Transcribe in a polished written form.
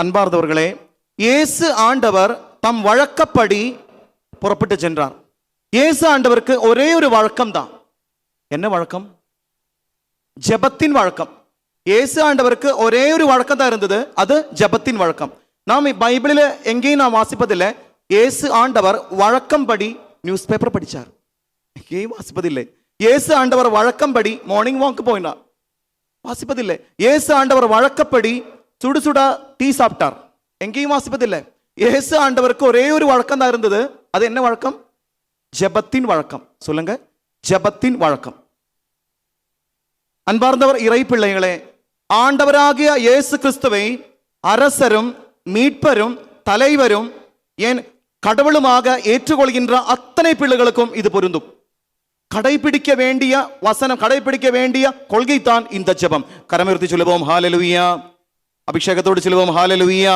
அன்பார்ந்தவர்களே, இயேசு ஆண்டவர் தம் வழக்கப்படி புறப்பட்டு சென்றார். இயேசு ஆண்டவருக்கு ஒரே ஒரு வழக்கம் தான். என்ன வழக்கம்? ஜெபத்தின் வழக்கம். இயேசு ஆண்டவருக்கு ஒரே ஒரு வழக்கம் தான் இருந்தது, அது ஜெபத்தின் வழக்கம். நாம் பைபிளில் எங்கேயும் நாம் வாசிப்பதில்லை இயேசு ஆண்டவர் வழக்கம் படி நியூஸ் பேப்பர் படித்தார். எங்கேயும் வாசிப்பதில்லை. இயேசு ஆண்டவர் வழக்கம் படி மார்னிங் வாக்கு போயினார். வாசிப்பதில்லை. இயேசு ஆண்டவர் வழக்கப்படி சுடு சுடா டீ சாப்பிட்டார். எங்கேயும் வாசிப்பதில்லை. இயேசு ஆண்டவருக்கு ஒரே ஒரு வழக்கம் தான் இருந்தது, அது என்ன வழக்கம்? ஜெபத்தின் வழக்கம். சொல்லுங்க, ஜெபத்தின் வழக்கம். அன்பார்ந்தவர் இறை பிள்ளைகளே, ஆண்டவராகிய இயேசு கிறிஸ்துவை அரசரும் மீட்பரும் தலைவரும் ஏன் கடவுளுமாக ஏற்றுக்கொள்கின்ற அத்தனை பிள்ளைகளுக்கும் இது பொருந்தும். கடைபிடிக்க வேண்டிய வசனம், கடைபிடிக்க வேண்டிய கொள்கை தான் இந்த ஜெபம். கரமுயர்த்தி சொல்லுவோம் ஹல்லேலூயா. அபிஷேகத்தோடு சொல்லுவோம் ஹல்லேலூயா.